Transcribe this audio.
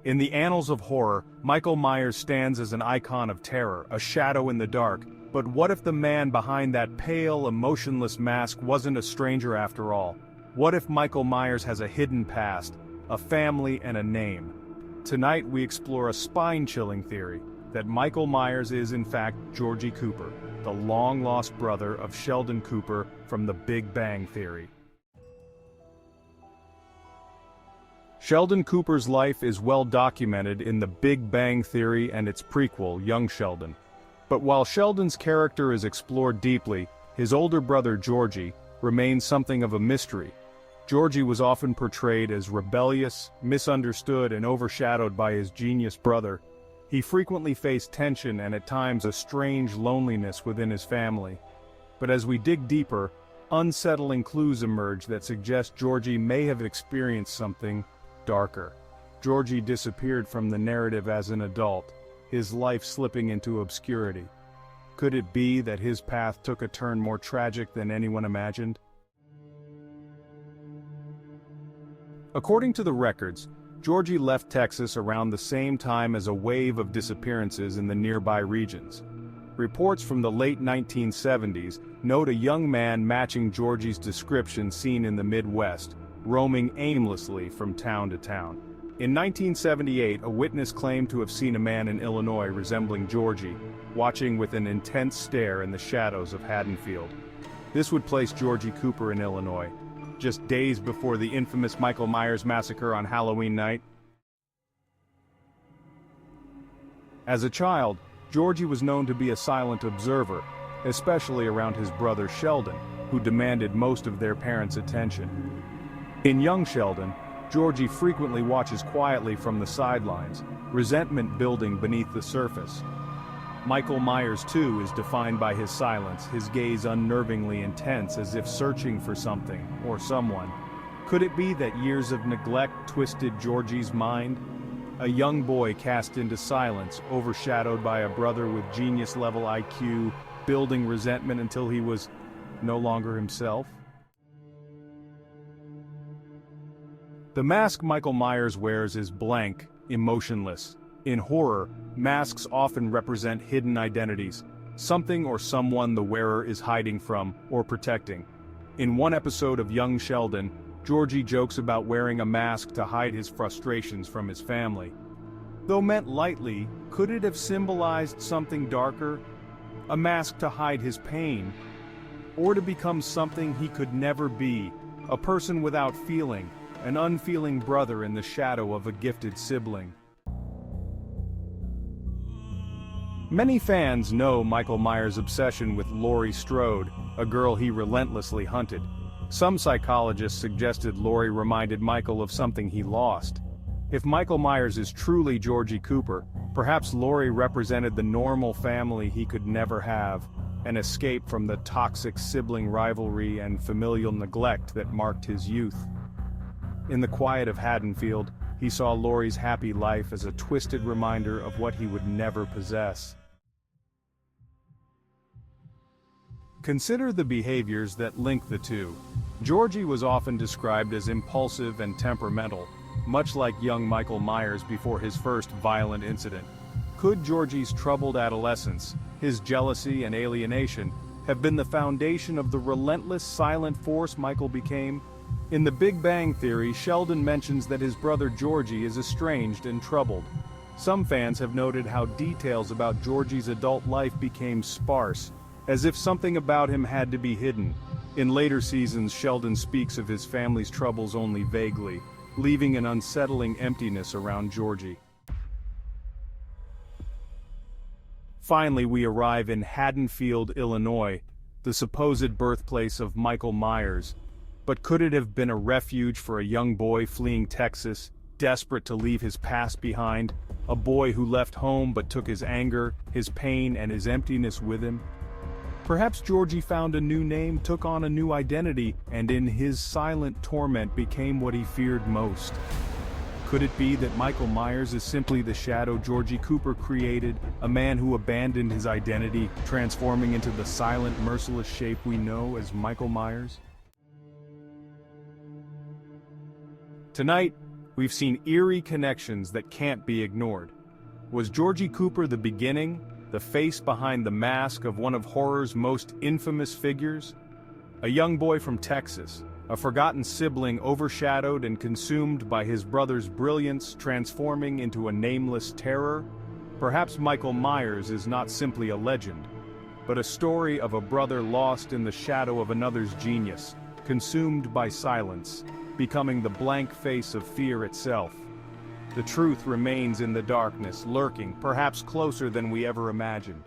In the annals of horror, Michael Myers stands as an icon of terror, a shadow in the dark. But what if the man behind that pale, emotionless mask wasn't a stranger after all? What if Michael Myers has a hidden past, a family, and a name? Tonight we explore a spine-chilling theory that Michael Myers is in fact Georgie Cooper, the long-lost brother of Sheldon Cooper from The Big Bang Theory. Sheldon Cooper's life is well documented in The Big Bang Theory and its prequel, Young Sheldon. But while Sheldon's character is explored deeply, his older brother Georgie remains something of a mystery. Georgie was often portrayed as rebellious, misunderstood, and overshadowed by his genius brother. He frequently faced tension and at times a strange loneliness within his family. But as we dig deeper, unsettling clues emerge that suggest Georgie may have experienced something darker. Georgie disappeared from the narrative as an adult, his life slipping into obscurity. Could it be that his path took a turn more tragic than anyone imagined? According to the records, Georgie left Texas around the same time as a wave of disappearances in the nearby regions. Reports from the late 1970s note a young man matching Georgie's description seen in the Midwest, roaming aimlessly from town to town. In 1978, a witness claimed to have seen a man in Illinois resembling Georgie, watching with an intense stare in the shadows of Haddonfield. This would place Georgie Cooper in Illinois, just days before the infamous Michael Myers massacre on Halloween night. As a child, Georgie was known to be a silent observer, especially around his brother Sheldon, who demanded most of their parents' attention. In Young Sheldon, Georgie frequently watches quietly from the sidelines, resentment building beneath the surface. Michael Myers, too, is defined by his silence, his gaze unnervingly intense as if searching for something, or someone. Could it be that years of neglect twisted Georgie's mind? A young boy cast into silence, overshadowed by a brother with genius-level IQ, building resentment until he was no longer himself? The mask Michael Myers wears is blank, emotionless. In horror, masks often represent hidden identities, something or someone the wearer is hiding from or protecting. In one episode of Young Sheldon, Georgie jokes about wearing a mask to hide his frustrations from his family. Though meant lightly, could it have symbolized something darker? A mask to hide his pain, or to become something he could never be, a person without feeling, an unfeeling brother in the shadow of a gifted sibling. Many fans know Michael Myers' obsession with Laurie Strode, a girl he relentlessly hunted. Some psychologists suggested Laurie reminded Michael of something he lost. If Michael Myers is truly Georgie Cooper, perhaps Laurie represented the normal family he could never have, an escape from the toxic sibling rivalry and familial neglect that marked his youth. In the quiet of Haddonfield, he saw Laurie's happy life as a twisted reminder of what he would never possess. Consider the behaviors that link the two. Georgie was often described as impulsive and temperamental, much like young Michael Myers before his first violent incident. Could Georgie's troubled adolescence, his jealousy and alienation, have been the foundation of the relentless silent force Michael became? In The Big Bang Theory, Sheldon mentions that his brother Georgie is estranged and troubled. Some fans have noted how details about Georgie's adult life became sparse, as if something about him had to be hidden. In later seasons, Sheldon speaks of his family's troubles only vaguely, leaving an unsettling emptiness around Georgie. Finally, we arrive in Haddonfield, Illinois, the supposed birthplace of Michael Myers. But could it have been a refuge for a young boy fleeing Texas, desperate to leave his past behind? A boy who left home but took his anger, his pain, and his emptiness with him? Perhaps Georgie found a new name, took on a new identity, and in his silent torment became what he feared most. Could it be that Michael Myers is simply the shadow Georgie Cooper created, a man who abandoned his identity, transforming into the silent, merciless shape we know as Michael Myers? Tonight, We've seen eerie connections that can't be ignored. Was Georgie Cooper the beginning, the face behind the mask of one of horror's most infamous figures? A young boy from Texas, a forgotten sibling overshadowed and consumed by his brother's brilliance, transforming into a nameless terror? Perhaps Michael Myers is not simply a legend, but a story of a brother lost in the shadow of another's genius, consumed by silence, becoming the blank face of fear itself. The truth remains in the darkness, lurking, perhaps closer than we ever imagined.